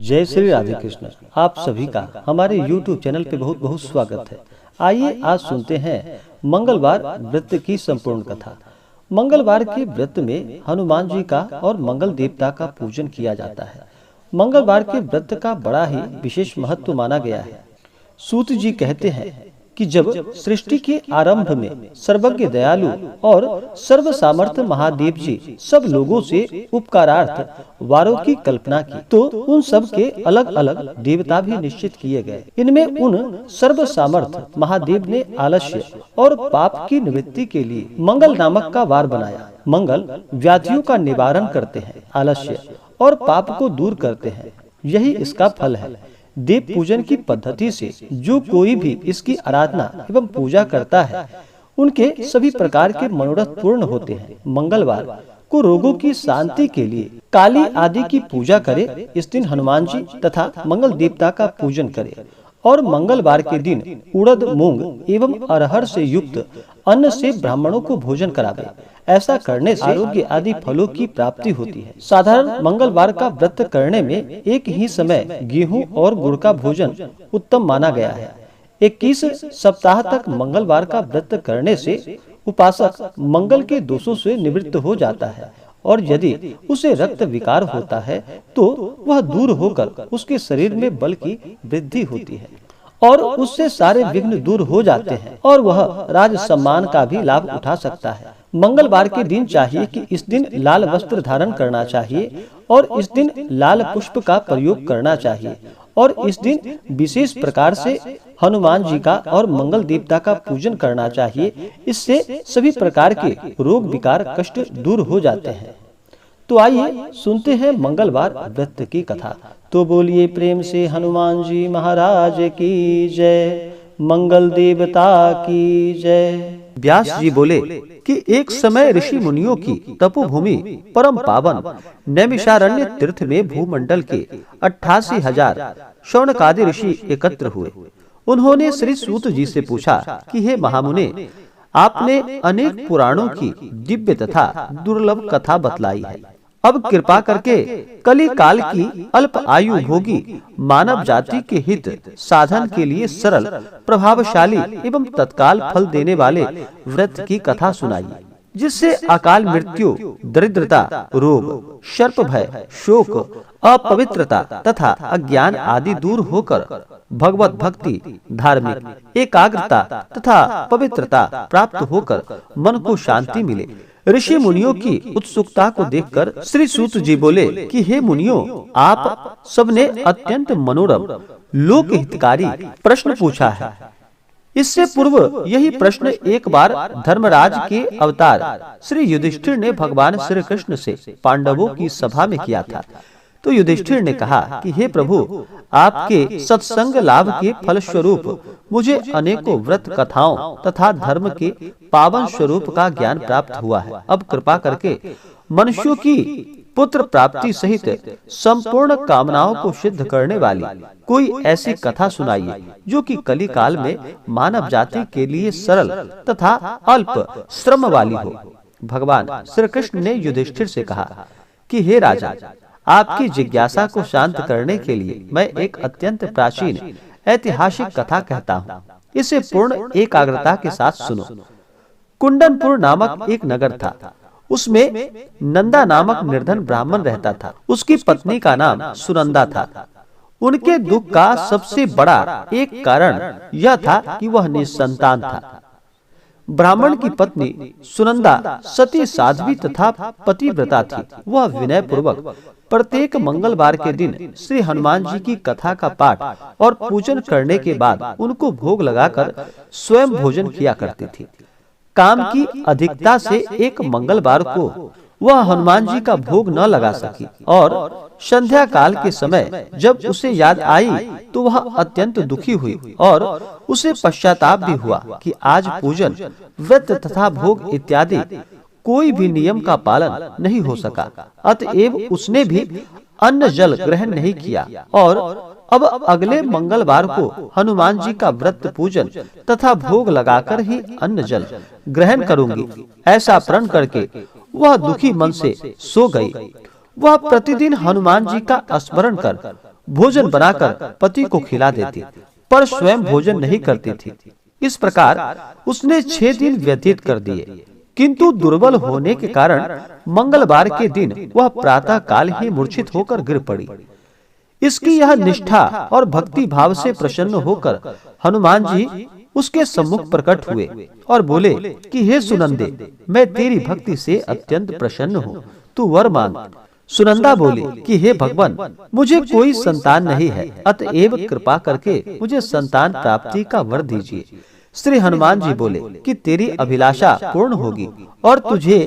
जय श्री राधे कृष्ण। आप सभी का हमारे YouTube चैनल पे बहुत बहुत स्वागत है। आइए आज सुनते हैं मंगलवार व्रत की संपूर्ण कथा। मंगलवार के व्रत में हनुमान जी का और मंगल देवता का पूजन किया जाता है। मंगलवार के व्रत का बड़ा ही विशेष महत्व माना गया है। सूत जी कहते हैं कि जब सृष्टि के आरंभ में सर्वज्ञ दयालु और सर्व सामर्थ्य महादेव जी सब लोगों से उपकारार्थ वारों की कल्पना की, तो उन सब के अलग अलग देवता भी निश्चित किए गए। इनमें उन सर्व सामर्थ्य महादेव ने आलस्य और पाप की निवृत्ति के लिए मंगल नामक का वार बनाया। मंगल व्याधियों का निवारण करते हैं, आलस्य और पाप को दूर करते हैं। यही इसका फल है। देव पूजन की पद्धति से जो कोई भी इसकी आराधना एवं पूजा करता है, उनके सभी प्रकार के मनोरथ पूर्ण होते हैं। मंगलवार को रोगों की शांति के लिए काली आदि की पूजा करे। इस दिन हनुमान जी तथा मंगल देवता का पूजन करे और मंगलवार के दिन उड़द, मूंग एवं अरहर से युक्त अन्न से ब्राह्मणों को भोजन करावे। ऐसा करने से आरोग्य आदि फलों की प्राप्ति होती है। साधारण मंगलवार का व्रत करने में एक ही समय गेहूं और गुड़ का भोजन उत्तम माना गया है। 21 सप्ताह तक मंगलवार का व्रत करने से उपासक मंगल के दोषों से निवृत्त हो जाता है और यदि उसे रक्त विकार होता है तो वह दूर होकर उसके शरीर में बल की वृद्धि होती है और उससे सारे विघ्न दूर हो जाते हैं और वह राज सम्मान का भी लाभ उठा सकता है। मंगलवार के दिन चाहिए कि इस दिन लाल वस्त्र धारण करना चाहिए और इस दिन लाल पुष्प का प्रयोग करना चाहिए और इस दिन विशेष प्रकार से हनुमान जी का और मंगल देवता का पूजन करना चाहिए। इससे सभी प्रकार के रोग विकार कष्ट दूर हो जाते हैं। तो आइए सुनते हैं मंगलवार व्रत की कथा। तो बोलिए प्रेम से हनुमान जी महाराज की जय, मंगल देवता की जय। व्यास जी बोले कि एक समय ऋषि मुनियों की तपोभूमि परम पावन नैमिषारण्य तीर्थ में भूमंडल के 88,000 शौनकादि ऋषि एकत्र हुए। उन्होंने श्री सूत जी से पूछा कि हे महामुने, आपने अनेक पुराणों की दिव्य तथा दुर्लभ कथा बतलाई है। अब कृपा करके कली काल की अल्प आयु भोगी मानव जाति के हित साधन के लिए सरल, प्रभावशाली एवं तत्काल फल देने वाले व्रत की कथा सुनाइए, जिससे अकाल मृत्यु, दरिद्रता, रोग, सर्प भय, शोक, अपवित्रता तथा अज्ञान आदि दूर होकर भगवत भक्ति, धार्मिक एकाग्रता तथा पवित्रता प्राप्त होकर मन को शांति मिले। ऋषि मुनियों की उत्सुकता को देखकर श्री सूत जी बोले कि हे मुनियों, आप सबने अत्यंत मनोरम लोक हितकारी प्रश्न पूछा है। इससे पूर्व यही प्रश्न एक बार धर्मराज के अवतार श्री युधिष्ठिर ने भगवान श्री कृष्ण से पांडवों की सभा में किया था। तो युधिष्ठिर ने कहा कि हे प्रभु, आपके सत्संग लाभ के फल स्वरूप मुझे अनेकों व्रत कथाओं तथा धर्म के पावन स्वरूप का ज्ञान प्राप्त हुआ है। अब कृपा करके मनुष्यों की पुत्र प्राप्ति सहित संपूर्ण कामनाओं को सिद्ध करने वाली कोई ऐसी कथा सुनाइए जो कि कली काल में मानव जाति के लिए सरल तथा अल्प श्रम वाली हो। भगवान श्री कृष्ण ने युधिष्ठिर से कहा कि हे राजा, आपकी जिज्ञासा को शांत करने के लिए मैं एक अत्यंत प्राचीन ऐतिहासिक कथा कहता हूँ। इसे पूर्ण एकाग्रता के साथ सुनो। कुंडनपुर नामक एक नगर था। उसमें नंदा नामक निर्धन ब्राह्मण रहता था। उसकी पत्नी का नाम सुनंदा था। उनके दुख का सबसे बड़ा एक कारण यह था कि वह निसंतान था। ब्राह्मण की पत्नी सुनंदा सती साध्वी तथा पतिव्रता थी। वह विनय पूर्वक प्रत्येक मंगलवार के दिन श्री हनुमान जी की कथा का पाठ और पूजन करने के बाद उनको भोग लगाकर स्वयं भोजन किया करती थी। काम की अधिकता से एक मंगलवार को वह हनुमान जी का भोग न लगा सकी और संध्या काल के समय जब उसे याद आई तो वह अत्यंत दुखी हुई और उसे पश्चाताप भी हुआ कि आज पूजन, व्रत तथा भोग इत्यादि कोई भी नियम का पालन नहीं हो सका। अतएव उसने भी अन्न जल ग्रहण नहीं किया और अब अगले मंगलवार को हनुमान जी का व्रत पूजन तथा भोग लगाकर ही अन्न जल ग्रहण करूंगी, ऐसा प्रण करके वह दुखी मन से सो गई। वह प्रतिदिन हनुमान जी का स्मरण कर भोजन बनाकर पति को खिला देती, पर स्वयं भोजन नहीं करती थी। इस प्रकार उसने 6 दिन व्यतीत कर दिए, किंतु दुर्बल होने के कारण मंगलवार के दिन वह प्रातः काल ही मूर्छित होकर गिर पड़ी। इसकी यह निष्ठा और भक्ति भाव से प्रसन्न होकर हनुमान जी उसके सम्मुख प्रकट हुए और बोले कि हे सुनंदे, मैं तेरी भक्ति से अत्यंत प्रसन्न हूँ, तू वर मांग। सुनंदा बोली कि हे भगवान, मुझे कोई संतान नहीं है, अतएव कृपा करके मुझे संतान प्राप्ति का वर दीजिए। श्री हनुमान जी बोले कि तेरी अभिलाषा पूर्ण होगी और तुझे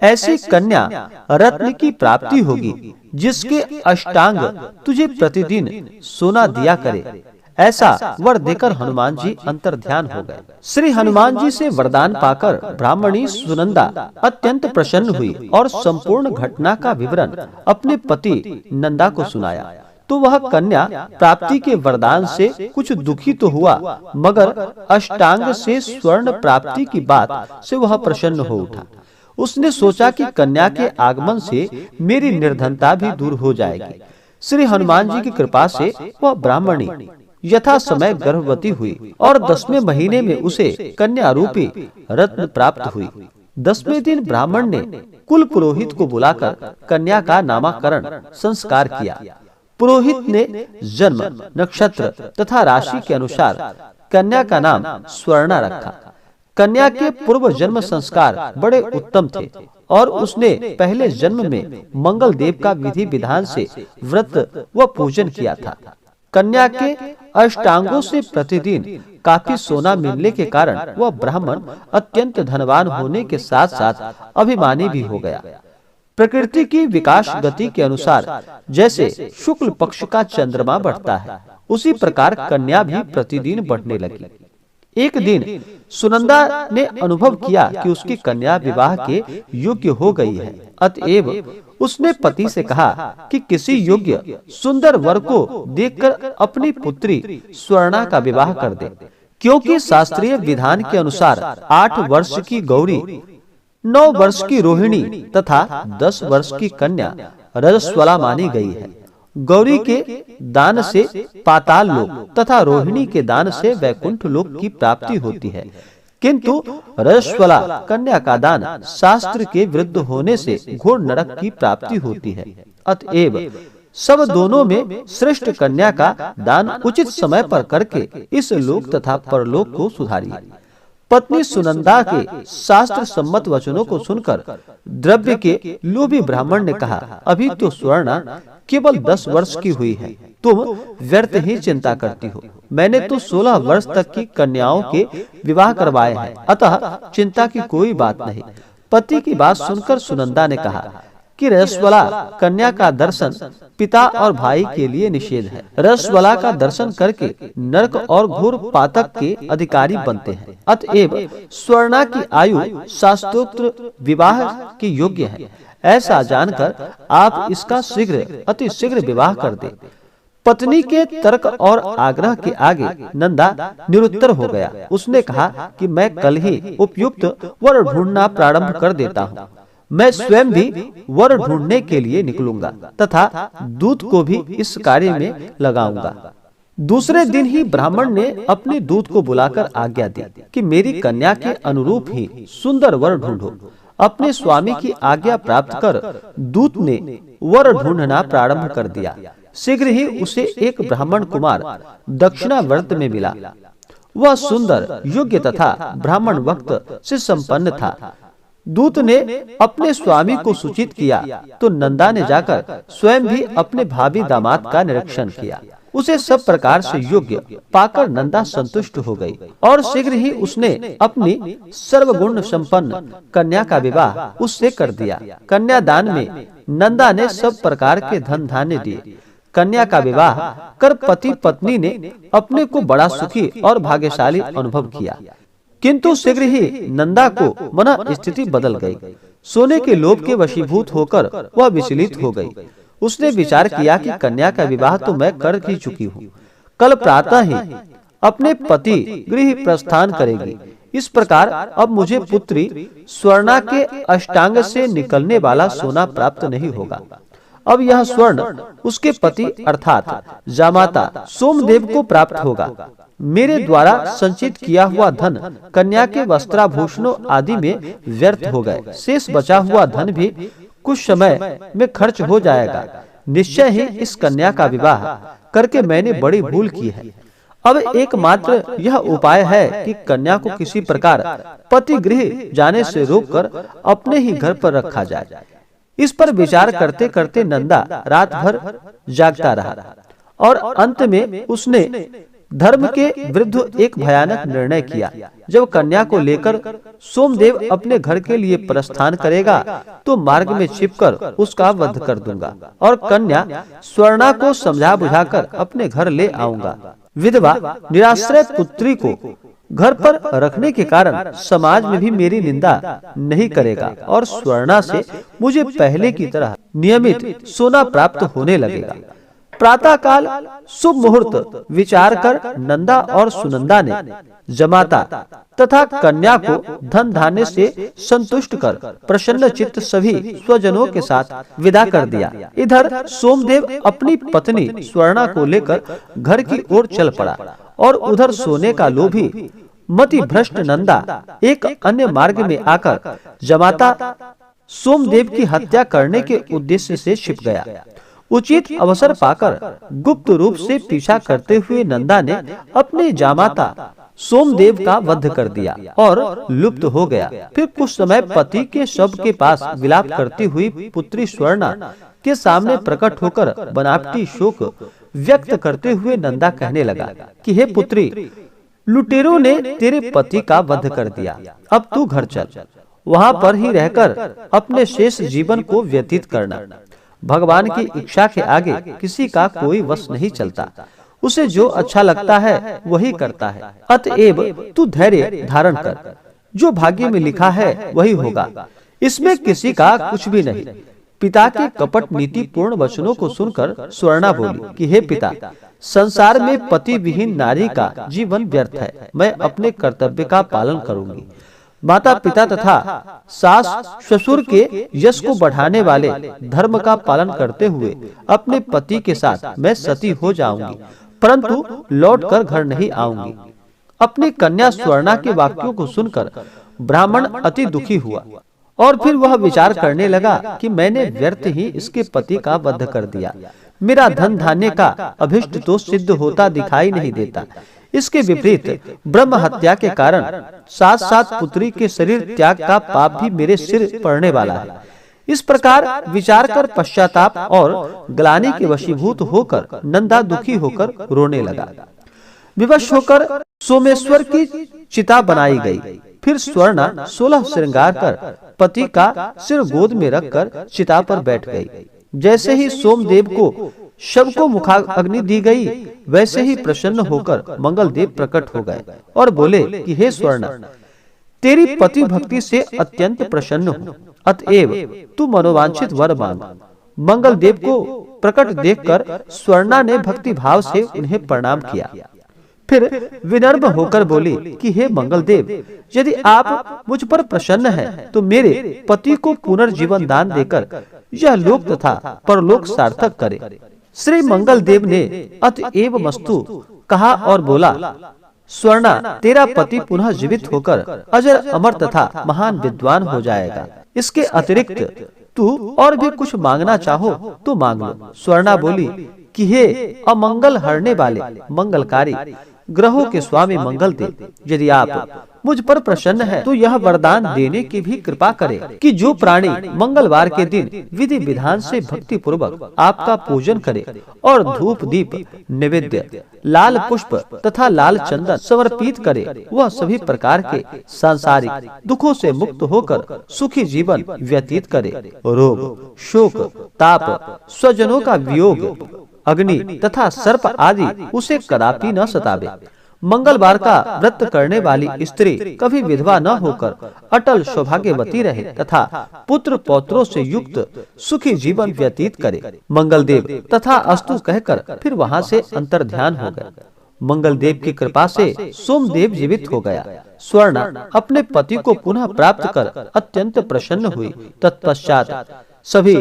ऐसी कन्या रत्न की प्राप्ति होगी जिसके अष्टांग तुझे प्रतिदिन सोना दिया करे। ऐसा वर देकर हनुमान जी अंतर्ध्यान हो गए। श्री हनुमान जी से वरदान पाकर ब्राह्मणी सुनंदा अत्यंत प्रसन्न हुई और संपूर्ण घटना का विवरण अपने पति नंदा को सुनाया। तो वह कन्या प्राप्ति के वरदान से कुछ दुखी तो हुआ, मगर अष्टांग से स्वर्ण प्राप्ति की बात से वह प्रसन्न हो उठा। उसने सोचा कि कन्या के आगमन से मेरी निर्धनता भी दूर हो जाएगी। श्री हनुमान जी की कृपा से वह ब्राह्मणी यथा समय गर्भवती हुई और 10वें महीने में उसे कन्या रूपी रत्न प्राप्त हुई। 10वें दिन ब्राह्मण ने कुल पुरोहित को बुलाकर कन्या का नामकरण संस्कार किया। पुरोहित ने जन्म, नक्षत्र तथा राशि के अनुसार कन्या का नाम स्वर्णा रखा। कन्या के पूर्व जन्म संस्कार बड़े उत्तम थे और उसने पहले जन्म में मंगल देव का विधि विधान से व्रत व पूजन किया था। कन्या के अष्टांगों से प्रतिदिन काफी सोना मिलने के कारण वह ब्राह्मण अत्यंत धनवान होने के साथ साथ अभिमानी भी हो गया। प्रकृति की विकास गति के अनुसार जैसे शुक्ल पक्ष का चंद्रमा बढ़ता है, उसी प्रकार कन्या भी प्रतिदिन बढ़ने लगी। एक दिन सुनंदा ने अनुभव किया कि उसकी कन्या विवाह के योग्य हो गई है। अतएव उसने पति से कहा कि किसी योग्य सुंदर वर को देखकर अपनी पुत्री स्वर्णा का विवाह कर दे, क्योंकि शास्त्रीय विधान के अनुसार 8 वर्ष की गौरी, 9 वर्ष की रोहिणी तथा 10 वर्ष की कन्या रजस्वला मानी गई है। गौरी के दान से पाताल लोक तथा रोहिणी के दान से वैकुंठ लोक की प्राप्ति होती है, किंतु रजस्वला कन्या का दान शास्त्र के विरुद्ध होने से घोर नरक की प्राप्ति होती है। अतएव सब दोनों में श्रेष्ठ कन्या का दान उचित समय पर करके इस लोक तथा परलोक को सुधारिए। पत्नी सुनंदा के शास्त्र सम्मत वचनों को सुनकर द्रव्य के लोभी ब्राह्मण ने कहा, अभी तो स्वर्णा केवल 10 वर्ष की हुई है, तुम व्यर्थ ही चिंता करती हो। मैंने तो 16 वर्ष तक की कन्याओं के विवाह करवाए हैं, अतः चिंता की कोई बात नहीं। पति की बात सुनकर सुनंदा ने कहा कि रजस्वला कन्या का दर्शन पिता और भाई के लिए निषेध है। रजस्वला का दर्शन करके नरक और घोर पातक के अधिकारी बनते हैं। अतएव स्वर्णा की आयु शास्त्रोक्त विवाह के योग्य है। ऐसा जानकर आप इसका अति शीघ्र विवाह कर दे। पत्नी के तर्क और आग्रह के आगे नंदा निरुत्तर हो गया। उसने कहा कि मैं कल ही उपयुक्त वर ढूंढना प्रारंभ कर देता हूँ। मैं स्वयं भी वर ढूंढने के लिए निकलूंगा तथा दूत को भी इस कार्य में लगाऊंगा। दूसरे दिन ही ब्राह्मण ने अपने दूत को बुलाकर आज्ञा दी कि मेरी कन्या के अनुरूप ही सुंदर वर ढूंढो। अपने स्वामी की आज्ञा प्राप्त कर दूत ने वर ढूंढना प्रारंभ कर दिया। शीघ्र ही उसे एक ब्राह्मण कुमार दक्षिणावर्त में मिला। वह सुंदर, योग्य तथा ब्राह्मण वक्त से संपन्न था। दूत ने अपने स्वामी को सूचित किया तो नंदा ने जाकर स्वयं भी अपने भावी दामाद का निरीक्षण किया। उसे सब प्रकार से योग्य पाकर नंदा संतुष्ट हो गई और शीघ्र ही उसने अपनी सर्वगुण संपन्न कन्या का विवाह उससे कर दिया। कन्यादान में नंदा ने सब प्रकार के धन धान्य दिए। कन्या का विवाह कर पति पत्नी ने अपने को बड़ा सुखी और भाग्यशाली अनुभव किया। किंतु शीघ्र ही नंदा को मन स्थिति बदल गई। सोने के लोभ के वशीभूत होकर वह विचलित हो गई। उसने विचार किया कि कन्या का विवाह तो मैं कर ही चुकी हूँ, कल प्रातः ही अपने पति गृह प्रस्थान करेगी। इस प्रकार अब मुझे पुत्री स्वर्णा के अष्टांग से निकलने वाला सोना प्राप्त नहीं होगा। अब यह स्वर्ण उसके पति अर्थात जामाता सोमदेव को प्राप्त होगा। मेरे द्वारा संचित किया हुआ धन कन्या के वस्त्राभूषणों आदि में व्यर्थ हो गए। शेष बचा हुआ धन भी कुछ समय में खर्च हो जाएगा। निश्चय ही इस कन्या का विवाह करके मैंने बड़ी भूल की है। अब एकमात्र यह उपाय है कि कन्या को किसी प्रकार पति गृह जाने से रोककर अपने ही घर पर रखा जाए। इस पर विचार करते करते नंदा रात भर जागता रहा और अंत में उसने धर्म के विरुद्ध एक भयानक निर्णय किया। जब कन्या को लेकर सोमदेव अपने घर के लिए प्रस्थान करेगा तो मार्ग में छिपकर उसका वध कर दूंगा और कन्या स्वर्णा को समझा बुझाकर अपने घर ले आऊंगा। विधवा निराश्रय पुत्री को घर पर रखने के कारण समाज में भी मेरी निंदा नहीं करेगा और स्वर्णा से मुझे पहले की तरह नियमित सोना प्राप्त होने लगेगा। प्रातः काल शुभ मुहूर्त विचार कर नंदा और सुनंदा ने जमाता तथा कन्या को धन धान्य से संतुष्ट कर प्रसन्न चित्त सभी स्वजनों के साथ विदा कर दिया। इधर सोमदेव अपनी पत्नी स्वर्णा को लेकर घर की ओर चल पड़ा और उधर सोने का लोभी मति भ्रष्ट नंदा एक अन्य मार्ग में आकर जमाता सोमदेव की हत्या करने के उद्देश्य से छिप गया। उचित अवसर पाकर गुप्त रूप से पीछा करते हुए नंदा ने अपने जामाता सोमदेव का वध कर दिया और लुप्त हो गया। फिर कुछ समय पति के शव के पास विलाप करती हुई पुत्री स्वर्णा के सामने प्रकट होकर बनावटी शोक व्यक्त करते हुए नंदा कहने लगा कि हे पुत्री, लुटेरों ने तेरे पति का वध कर दिया। अब तू घर चल, वहाँ पर ही रहकर अपने शेष जीवन को व्यतीत करना। भगवान की इच्छा के आगे किसी का कोई वश नहीं चलता। उसे जो अच्छा लगता है वही करता है। अतएव तू धैर्य धारण कर, जो भाग्य में लिखा है वही होगा। इसमें किसी का कुछ भी नहीं। पिता के कपट नीति पूर्ण वचनों को सुनकर स्वर्णा बोली कि हे पिता, संसार में पति विहीन नारी का जीवन व्यर्थ है। मैं अपने कर्तव्य का पालन करूंगी। माता पिता तथा सास ससुर के यश को बढ़ाने वाले धर्म का पालन करते हुए अपने पति के साथ मैं सती हो जाऊंगी, परंतु लौटकर घर नहीं आऊंगी। अपनी कन्या स्वर्णा के वाक्यों को सुनकर ब्राह्मण अति दुखी हुआ और फिर वह विचार करने लगा कि मैंने व्यर्थ ही इसके पति का वध कर दिया। मेरा धन धान्य का अभिष्ट तो सिद्ध होता दिखाई नहीं देता। इसके विपरीत ब्रह्म हत्या के कारण साथ साथ पुत्री के शरीर त्याग का पाप भी मेरे सिर पड़ने वाला है। इस प्रकार विचार कर पश्चाताप और ग्लानि के वशीभूत होकर नंदा दुखी होकर रोने लगा। विवश होकर सोमेश्वर की चिता बनाई गई। फिर स्वर्णा 16 श्रृंगार कर पति का सिर गोद में रखकर चिता पर बैठ गई। जैसे ही सोमदेव को शव को मुखाग्नि दी गई, वैसे ही प्रसन्न होकर मंगलदेव प्रकट हो गए और बोले कि हे स्वर्णा, तेरी पति भक्ति से अत्यंत प्रसन्न हूँ, अतएव तू मनोवांछित वर मांग। मंगलदेव को प्रकट देखकर स्वर्णा ने भक्ति भाव से उन्हें प्रणाम किया। फिर विनम्र होकर बोली कि हे मंगलदेव, यदि आप मुझ पर प्रसन्न हैं, तो मेरे पति को पुनर्जीवन दान देकर यह लोक तथा परलोक सार्थक करे। श्री मंगलदेव ने अतएव मस्तु कहा और बोला, स्वर्णा, तेरा पति पुनः जीवित होकर अजर अमर तथा महान विद्वान हो जाएगा। इसके अतिरिक्त तू और भी कुछ मांगना चाहो तो मांग लो। स्वर्णा बोली कि हे अमंगल हरने वाले मंगलकारी ग्रहों के स्वामी मंगलदेव, यदि आप मुझ पर प्रसन्न हैं, तो यह वरदान देने की भी कृपा करें कि जो प्राणी मंगलवार के दिन विधि विधान से भक्ति पूर्वक आपका पूजन करे और धूप दीप नैवेद्य लाल पुष्प तथा लाल चंदन समर्पित करे, वह सभी प्रकार के सांसारिक दुखों से मुक्त होकर सुखी जीवन व्यतीत करे। रोग, शोक, ताप, स्वजनों का वियोग, अग्नि तथा सर्प आदि उसे कदापि न सतावे। मंगलवार का व्रत करने वाली स्त्री कभी विधवा न होकर अटल सौभाग्यवती रहे तथा पुत्र पौत्रों से युक्त सुखी जीवन व्यतीत करे। मंगलदेव तथा अस्तु कहकर फिर वहां से अंतर्ध्यान हो गए। मंगलदेव की कृपा से सोमदेव जीवित हो गया। स्वर्णा अपने पति को पुनः प्राप्त कर अत्यंत प्रसन्न हुई। तत्पश्चात सभी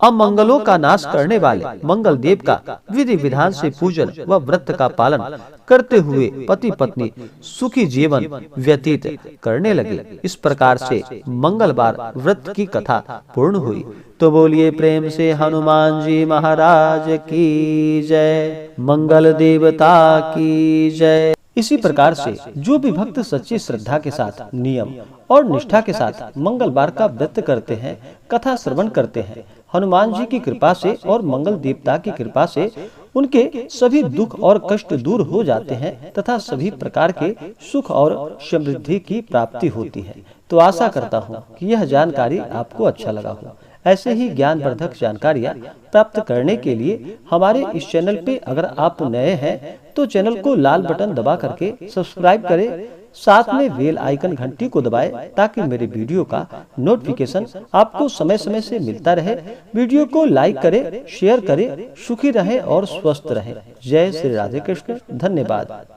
अमंगलों का नाश करने वाले मंगल देव का विधि विधान से पूजन व व्रत का पालन करते हुए पति पत्नी सुखी जीवन व्यतीत करने लगे। इस प्रकार से मंगलवार व्रत की कथा पूर्ण हुई। तो बोलिए प्रेम से हनुमान जी महाराज की जय, मंगल देवता की जय। इसी प्रकार से जो भी भक्त सच्ची श्रद्धा के साथ नियम और निष्ठा के साथ मंगलवार का व्रत करते हैं, कथा श्रवण करते हैं, हनुमान जी की कृपा से और मंगल देवता की कृपा से उनके सभी दुख और कष्ट दूर हो जाते हैं तथा सभी प्रकार के सुख और समृद्धि की प्राप्ति होती है। तो आशा करता हूँ कि यह जानकारी आपको अच्छा लगा हो। ऐसे ही ज्ञानवर्धक जानकारियाँ प्राप्त करने के लिए हमारे इस चैनल पे अगर आप नए हैं तो चैनल को लाल बटन दबा करके सब्सक्राइब करें, साथ में बेल आइकन घंटी को दबाएं ताकि मेरे वीडियो का नोटिफिकेशन आपको समय समय से मिलता रहे। वीडियो को लाइक करें, शेयर करें, सुखी रहें और स्वस्थ रहें। जय श्री राधे कृष्ण। धन्यवाद।